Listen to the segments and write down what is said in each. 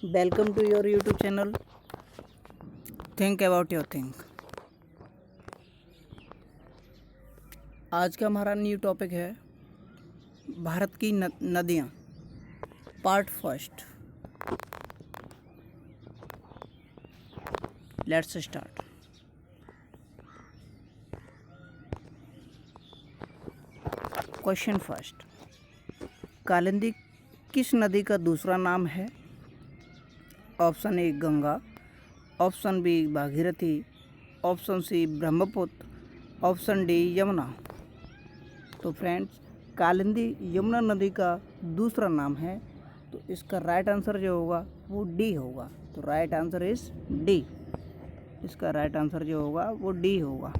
Welcome to your YouTube channel think about your think. आज का हमारा न्यू टॉपिक है भारत की नदियाँ, part first. Let's start. Question first, Kalindi किस नदी का दूसरा नाम है? Option A Ganga, option B Bhagirathi, option C Brahmaputra, option D Yamuna. तो फ्रेंड्स, कालिंदी यमुना नदी का दूसरा नाम है, तो इसका राइट आंसर जो होगा वो डी होगा। तो राइट आंसर इज डी। इसका राइट आंसर जो होगा वो डी होगा।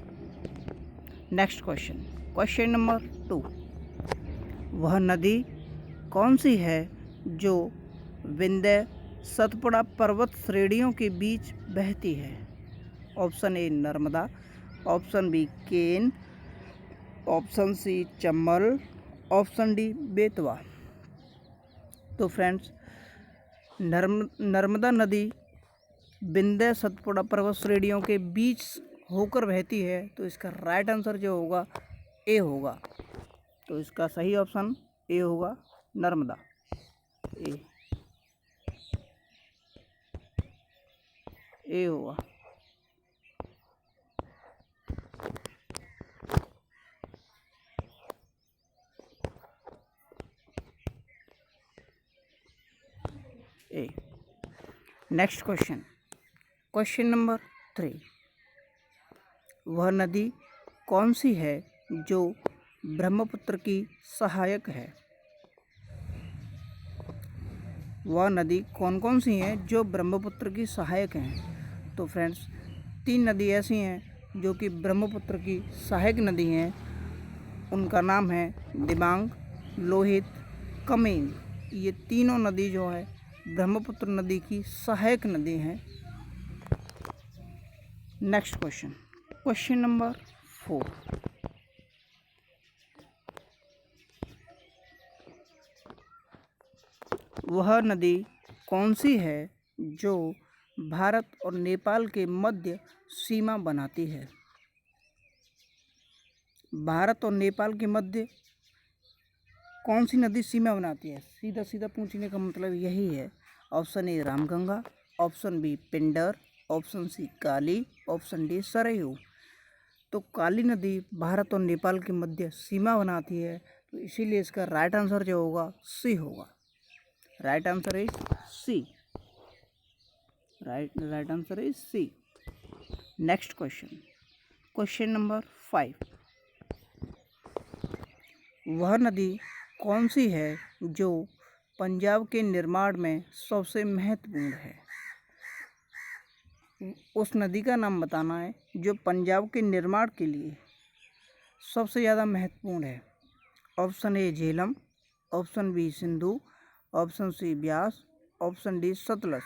नेक्स्ट क्वेश्चन, क्वेश्चन नंबर 2, वह नदी कौन सी है जो विंध्य सतपुड़ा पर्वत श्रेणियों के बीच बहती है? Option A Narmada, option B Ken, option C Chambal, option D Betwa. तो फ्रेंड्स, नर्मदा नदी विंध्य सतपुड़ा पर्वत श्रेणियों के बीच होकर बहती है, तो इसका राइट आंसर जो होगा ए होगा। तो इसका सही ऑप्शन ए होगा, नर्मदा। ए होगा। A. Next question, question number 3, वह नदी कौन सी है जो ब्रह्मपुत्र की सहायक है? वह नदी कौन कौन सी हैं जो ब्रह्मपुत्र की सहायक हैं? तो फ्रेंड्स, 3 नदी ऐसी हैं जो कि ब्रह्मपुत्र की सहायक नदी हैं। उनका नाम है दिबांग, लोहित, कमेंग। ये तीनों नदी जो है ब्रह्मपुत्र नदी की सहायक नदी हैं। नेक्स्ट क्वेश्चन, क्वेश्चन नंबर 4, वह नदी कौन सी है जो भारत और नेपाल के मध्य सीमा बनाती है? भारत और नेपाल के मध्य कौन सी नदी सीमा बनाती है? सीधा सीधा पूछने का मतलब यही है। Option A Ramganga, option B Pindar, option C Kali, option D Sarayu. तो काली नदी भारत और नेपाल के मध्य सीमा बनाती है, तो इसीलिए इसका राइट आंसर जो होगा सी होगा। Right answer is C. Right answer is C. Next question, question number 5, वह नदी कौन सी है जो पंजाब के निर्माण में सबसे महत्वपूर्ण है? उस नदी का नाम बताना है जो पंजाब के निर्माण के लिए सबसे ज़्यादा महत्वपूर्ण है। Option A Jhelum, option B Sindhu, option C Beas, option D Sutlej.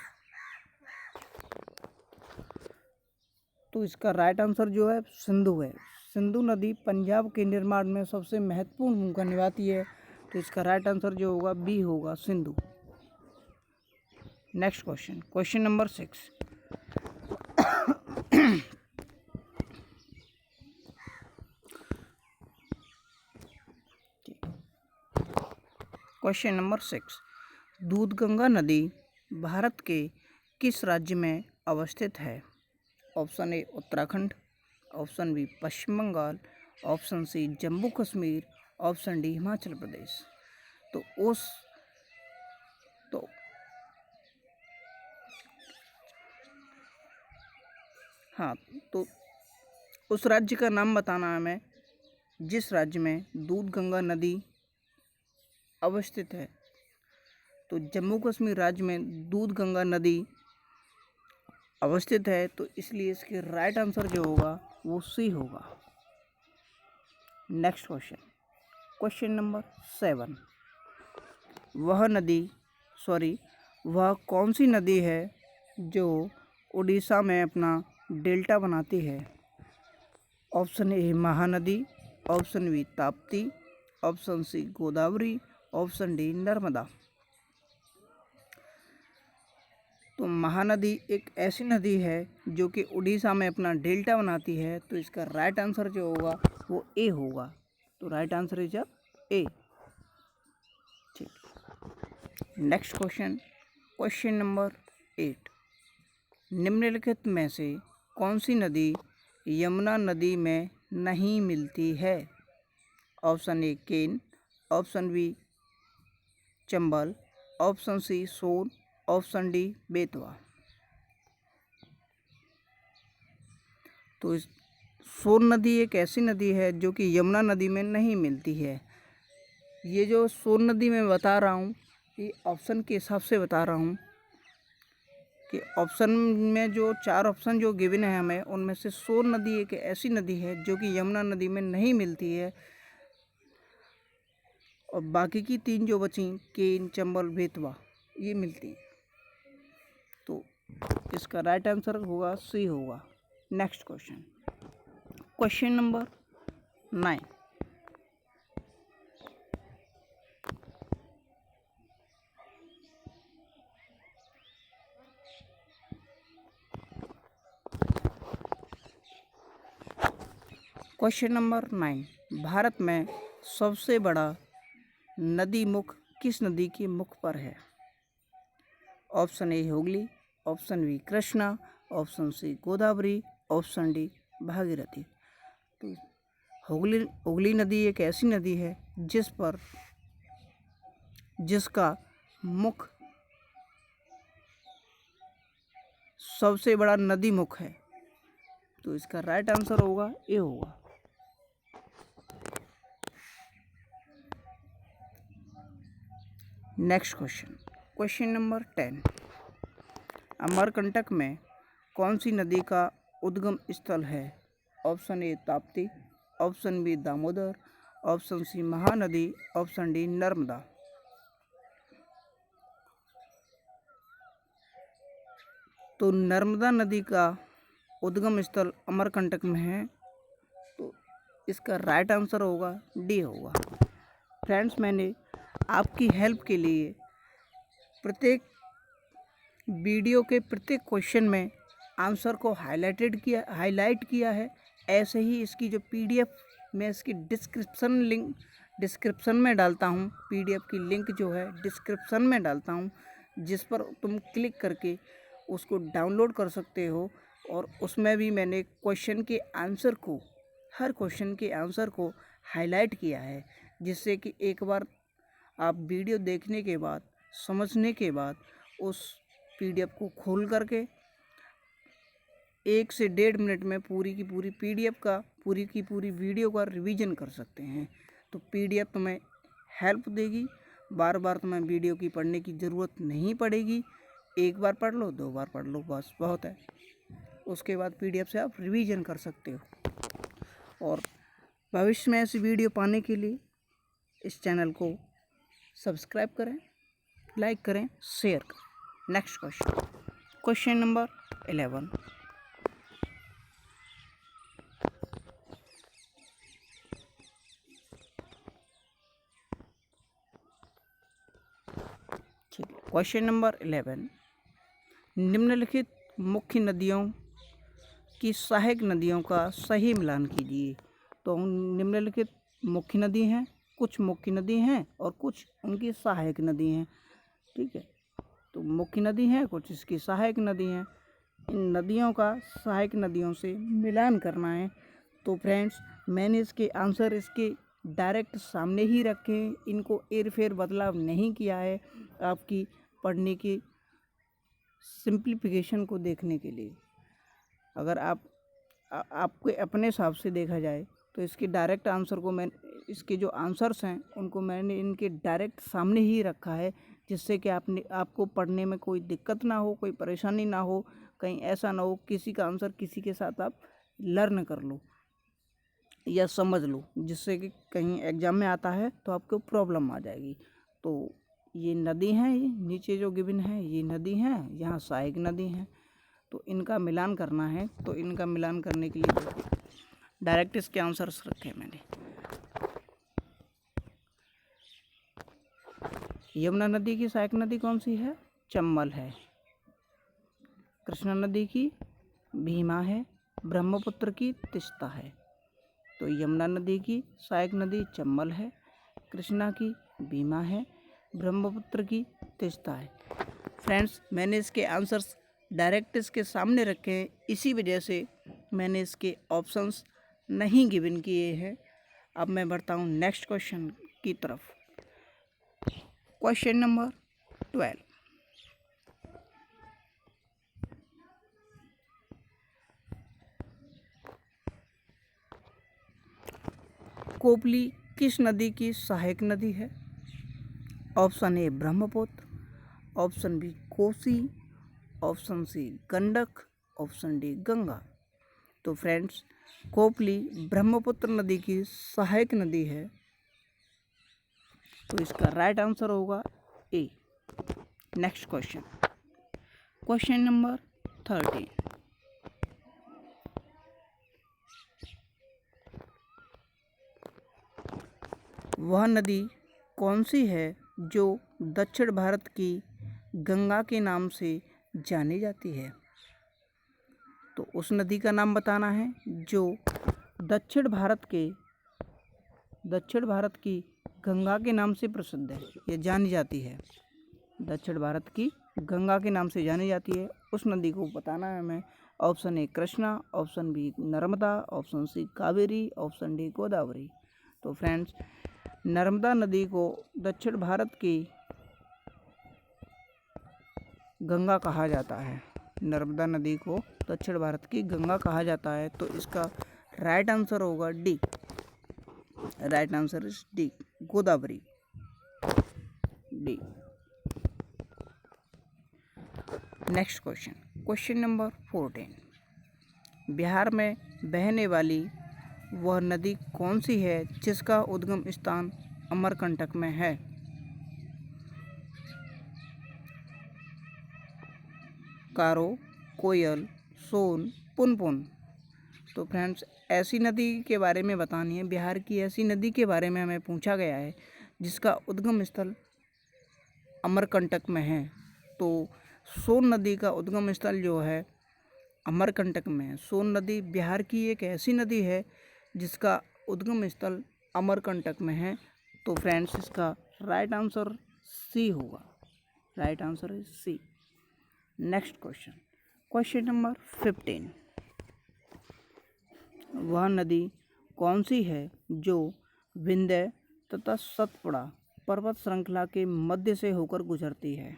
तो इसका राइट आंसर जो है सिंधु है। सिंधु नदी पंजाब के निर्माण में सबसे महत्वपूर्ण भूमिका निभाती है, तो इसका राइट आंसर जो होगा बी होगा, Sindhu. Next question, question number 6, question number 6, Dudhganga नदी भारत के किस राज्य में अवस्थित है? Option A Uttarakhand, option B Paschim Bangal, option C Jammu Kashmir, option D Himachal Pradesh. तो उस राज्य का नाम बताना है हमें जिस राज्य में दूधगंगा नदी अवस्थित है। तो जम्मू कश्मीर राज्य में दूधगंगा नदी अवस्थित है, तो इसलिए इसके राइट आंसर जो होगा वो सी होगा। नेक्स्ट क्वेश्चन, क्वेश्चन नंबर 7, वह कौन सी नदी है जो उड़ीसा में अपना डेल्टा बनाती है? Option A Mahanadi, option B Tapti, option C Godavari, option D Narmada. तो महानदी एक ऐसी नदी है जो कि उड़ीसा में अपना डेल्टा बनाती है, तो इसका राइट आंसर जो होगा वो ए होगा। तो राइट आंसर इज ए। ठीक, नेक्स्ट क्वेश्चन, क्वेश्चन नंबर 8। निम्नलिखित में से कौन सी नदी यमुना नदी में नहीं मिलती है? Option A Ken, option B Chambal, option C Son, option D Betwa. तो इस सोन नदी एक ऐसी नदी है जो कि यमुना नदी में नहीं मिलती है। ये जो सोन नदी मैं बता रहा हूँ, ये ऑप्शन के हिसाब से बता रहा हूँ कि ऑप्शन में जो 4 ऑप्शन जो गिवन है हमें, उनमें से सोन नदी एक ऐसी नदी है जो कि यमुना नदी में नहीं मिलती है, और बाकी की 3 जो बची, केन, चंबल, बेतवा, ये मिलती है। तो इसका राइट आंसर होगा सी होगा। Next question, question number 9। Question number 9, Bharat में सबसे बड़ा नदी मुख किस नदी के मुख पर है? Option A Hooghly, option B Krishna, option C Godavari, option D Bhagirathi. तो हुगली नदी एक ऐसी नदी है जिसका मुख सबसे बड़ा नदी मुख है। तो इसका राइट आंसर होगा ए होगा। Next question, question number 10। Amarkantak में कौन सी नदी का उद्गम स्थल है? Option A Tapti, option B Damodar, option C Mahanadi, option D Narmada. तो नर्मदा नदी का उद्गम स्थल अमरकंटक में है, तो इसका राइट आंसर होगा डी होगा। फ्रेंड्स, मैंने आपकी हेल्प के लिए प्रत्येक वीडियो के प्रत्येक क्वेश्चन में आंसर को हाईलाइट किया है। ऐसे ही इसकी जो पीडीएफ मैं इसकी डिस्क्रिप्शन में डालता हूँ। पीडीएफ की लिंक जो है डिस्क्रिप्शन में डालता हूँ, जिस पर तुम क्लिक करके उसको डाउनलोड कर सकते हो। और उसमें भी मैंने हर क्वेश्चन के आंसर को हाईलाइट किया है, जिससे कि एक बार आप वीडियो देखने के बाद, समझने के बाद, उस पीडीएफ को खोल करके 1 से 1.5 मिनट में पूरी की पूरी पीडीएफ का, पूरी की पूरी वीडियो का रिवीजन कर सकते हैं। तो पीडीएफ तुम्हें हेल्प देगी, बार बार तुम्हें वीडियो की पढ़ने की ज़रूरत नहीं पड़ेगी। एक बार पढ़ लो, 2 बार पढ़ लो, बस बहुत है। उसके बाद पीडीएफ से आप रिवीजन कर सकते हो। और भविष्य में ऐसी वीडियो पाने के लिए इस चैनल को सब्सक्राइब करें, लाइक करें, शेयर करें। Next question, question number 11। ठीक है, क्वेश्चन नंबर 11। निम्नलिखित मुख्य नदियों की सहायक नदियों का सही मिलान कीजिए। तो निम्नलिखित मुख्य नदी हैं, कुछ मुख्य नदी हैं और कुछ उनकी सहायक नदी हैं। ठीक है, तो मुख्य नदी हैं, कुछ इसकी सहायक नदी हैं। इन नदियों का सहायक नदियों से मिलान करना है। तो फ्रेंड्स, मैंने इसके आंसर इसके डायरेक्ट सामने ही रखे हैं, इनको हेर-फेर बदलाव नहीं किया है आपकी पढ़ने की सिंप्लीफिकेशन को देखने के लिए। अगर आपके अपने हिसाब से देखा जाए तो इसके डायरेक्ट आंसर को इसके जो आंसर्स हैं उनको मैंने इनके डायरेक्ट सामने ही रखा है, जिससे कि आपको पढ़ने में कोई दिक्कत ना हो, कोई परेशानी ना हो, कहीं ऐसा ना हो किसी का आंसर किसी के साथ आप लर्न कर लो या समझ लो, जिससे कि कहीं एग्जाम में आता है तो आपको प्रॉब्लम आ जाएगी। तो ये नदी हैं, ये नीचे जो गिवन है ये नदी हैं, यहाँ सहायक नदी हैं। तो इनका मिलान करना है। तो इनका मिलान करने के लिए डायरेक्ट इसके आंसर्स रखे मैंने। यमुना नदी की सहायक नदी कौन सी है? चंबल है। कृष्णा नदी की भीमा है, ब्रह्मपुत्र की तीस्ता है। तो यमुना नदी की सहायक नदी चंबल है, कृष्णा की भीमा है, ब्रह्मपुत्र की तीस्ता है। फ्रेंड्स, मैंने इसके आंसर्स डायरेक्ट इसके सामने रखे हैं, इसी वजह से मैंने इसके ऑप्शंस नहीं गिवन किए हैं। अब मैं बढ़ता हूँ नेक्स्ट क्वेश्चन की तरफ। Question number 12। कोपली किस नदी की सहायक नदी है? Option A Brahmaputra, option B Kosi, option C Gandak, option D Ganga. तो फ्रेंड्स, कोपली ब्रह्मपुत्र नदी की सहायक नदी है, तो इसका राइट आंसर होगा A. Next question, question number 13। वह नदी कौन सी है जो दक्षिण भारत की गंगा के नाम से जानी जाती है? तो उस नदी का नाम बताना है जो दक्षिण भारत की गंगा के नाम से प्रसिद्ध है, ये जानी जाती है। दक्षिण भारत की गंगा के नाम से जानी जाती है, उस नदी को बताना है हमें। Option A Krishna, option B Narmada, option C Kaveri, option D Godavari. तो फ्रेंड्स, नर्मदा नदी को दक्षिण भारत की गंगा कहा जाता है। नर्मदा नदी को दक्षिण भारत की गंगा कहा जाता है, तो इसका राइट आंसर होगा D. Right answer is D, Godavari, D. Next question, question number 14। Bihar में बहने वाली वह नदी कौन सी है जिसका उद्गम स्थान अमरकंटक में है? कारो, कोयल, सोन, पुनपुन। तो फ्रेंड्स, ऐसी नदी के बारे में बतानी है, बिहार की ऐसी नदी के बारे में हमें पूछा गया है जिसका उद्गम स्थल अमरकंटक में है। तो सोन नदी का उद्गम स्थल जो है अमरकंटक में है। सोन नदी बिहार की एक ऐसी नदी है जिसका उद्गम स्थल अमरकंटक में है। तो फ्रेंड्स, इसका राइट आंसर सी होगा। Right answer is C. Next question, question number 15। वह नदी कौन सी है जो विंध्य तथा सतपुड़ा पर्वत श्रृंखला के मध्य से होकर गुजरती है?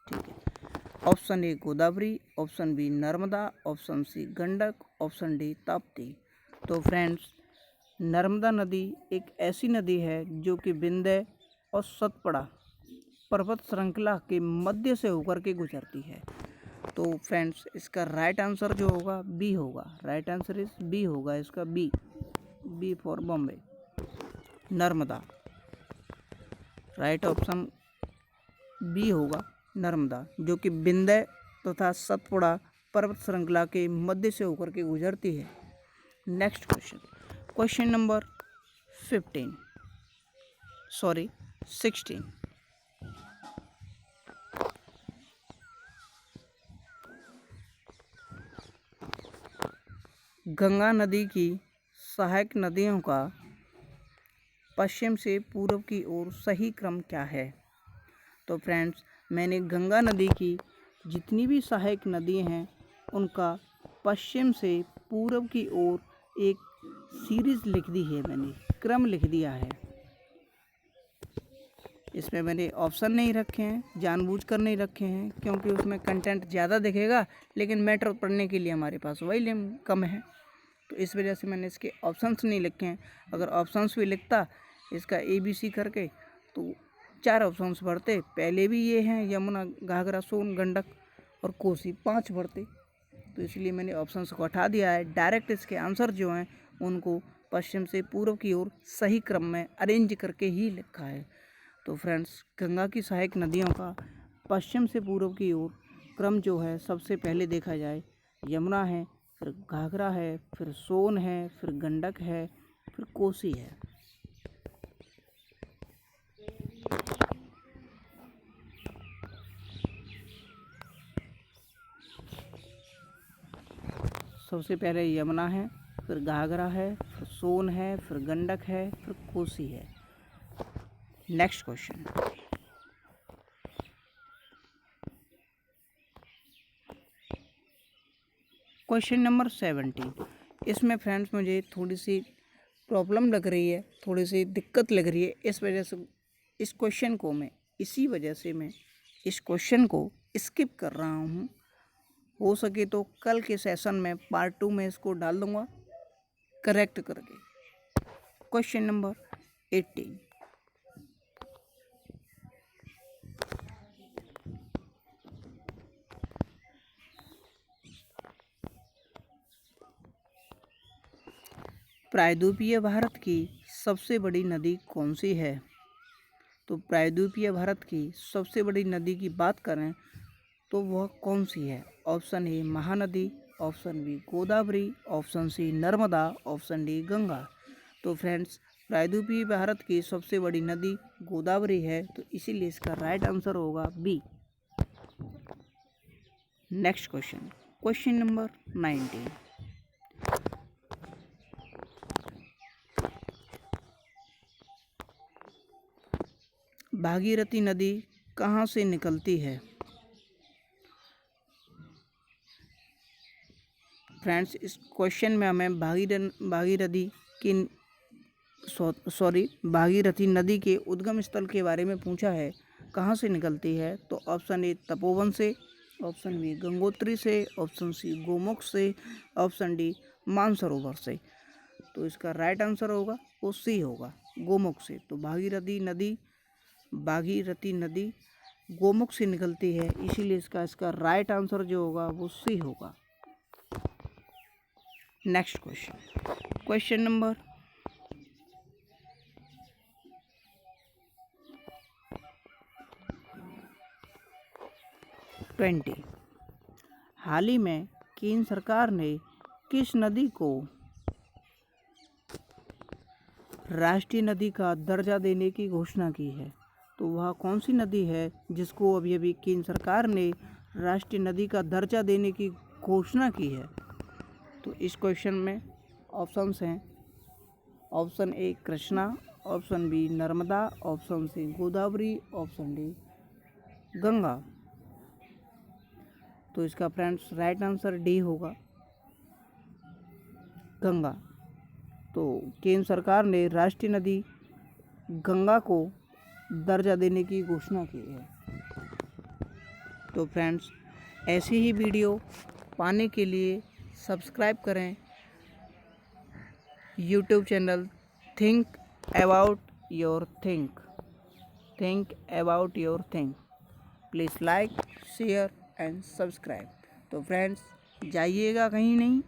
ठीक है, option A Godavari, option B Narmada, option C Gandak, option D Tapti. तो फ्रेंड्स, नर्मदा नदी एक ऐसी नदी है जो कि विंध्य और सतपुड़ा पर्वत श्रृंखला के मध्य से होकर के गुजरती है। तो फ्रेंड्स, इसका राइट आंसर जो होगा बी होगा। राइट आंसर इज बी होगा, इसका B. B for Bombay, Narmada. Right option B होगा, नर्मदा, जो कि विंध्य तथा सतपुड़ा पर्वत श्रृंखला के मध्य से होकर के गुजरती है। Next question, question number 16। Ganga नदी की सहायक नदियों का पश्चिम से पूर्व की ओर सही क्रम क्या है? तो फ्रेंड्स, मैंने गंगा नदी की जितनी भी सहायक नदियाँ हैं उनका पश्चिम से पूर्व की ओर एक सीरीज लिख दी है, मैंने क्रम लिख दिया है। इसमें मैंने ऑप्शन नहीं रखे हैं, जानबूझकर नहीं रखे हैं, क्योंकि उसमें कंटेंट ज़्यादा दिखेगा लेकिन मैटर पढ़ने के लिए हमारे पास वही कम है। तो इस वजह से मैंने इसके ऑप्शंस नहीं लिखे हैं। अगर ऑप्शंस भी लिखता इसका ABC करके तो 4 ऑप्शंस भरते। पहले भी ये हैं यमुना, घाघरा, सोन, गंडक और कोसी, 5 भरते। तो इसलिए मैंने ऑप्शंस को हटा दिया है। डायरेक्ट इसके आंसर जो हैं उनको पश्चिम से पूर्व की ओर सही क्रम में अरेंज करके ही लिखा है। तो फ्रेंड्स, गंगा की सहायक नदियों का पश्चिम से पूर्व की ओर क्रम जो है, सबसे पहले देखा जाए यमुना है, फिर घाघरा है, फिर सोन है, फिर गंडक है, फिर कोसी है। सबसे पहले यमुना है, फिर घाघरा है, फिर सोन है, फिर गंडक है, फिर कोसी है। Next question, question number 17। इसमें फ्रेंड्स मुझे थोड़ी सी प्रॉब्लम लग रही है, थोड़ी सी दिक्कत लग रही है, इस वजह से इस क्वेश्चन को मैं इस क्वेश्चन को स्किप कर रहा हूँ। हो सके तो कल के सेशन में पार्ट 2 में इसको डाल दूँगा करेक्ट करके। क्वेश्चन नंबर 18, प्रायद्वीपीय भारत की सबसे बड़ी नदी कौन सी है? तो प्रायद्वीपीय भारत की सबसे बड़ी नदी की बात करें तो वह कौन सी है? Option A Mahanadi, option B Godavari, option C Narmada, option D Ganga. तो फ्रेंड्स प्रायद्वीपीय भारत की सबसे बड़ी नदी गोदावरी है, तो इसीलिए इसका राइट आंसर होगा B. Next question, question number 19। Bhagirathi नदी कहाँ से निकलती है? फ्रेंड्स इस क्वेश्चन में हमें भागीरथी नदी के उद्गम स्थल के बारे में पूछा है, कहाँ से निकलती है? तो ऑप्शन ए तपोवन से, ऑप्शन बी गंगोत्री से, ऑप्शन सी गोमुख से, ऑप्शन डी मानसरोवर से। तो इसका राइट आंसर होगा वो सी होगा, गोमुख से। तो भागीरथी नदी गोमुख से निकलती है, इसीलिए इसका राइट आंसर जो होगा वो सी होगा। Next question, question number 20। हाल ही में केंद्र सरकार ने किस नदी को राष्ट्रीय नदी का दर्जा देने की घोषणा की है? तो वह कौन सी नदी है जिसको अभी अभी केंद्र सरकार ने राष्ट्रीय नदी का दर्जा देने की घोषणा की है? तो इस क्वेश्चन में ऑप्शंस हैं, option A Krishna, option B Narmada, option C Godavari, option D Ganga. तो इसका फ्रेंड्स राइट आंसर डी होगा, गंगा। तो केंद्र सरकार ने राष्ट्रीय नदी गंगा को दर्जा देने की घोषणा की है। तो फ्रेंड्स ऐसी ही वीडियो पाने के लिए सब्सक्राइब करें YouTube channel think about your think. Please like, share and subscribe. तो फ्रेंड्स जाइएगा कहीं नहीं,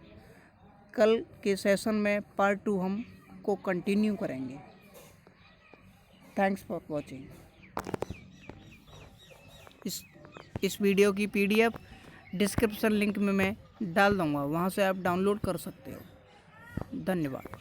कल के सेशन में पार्ट 2 हम को कंटिन्यू करेंगे। Thanks for watching. इस वीडियो की PDF डिस्क्रिप्शन लिंक में मैं डाल दूँगा, वहाँ से आप डाउनलोड कर सकते हो। धन्यवाद।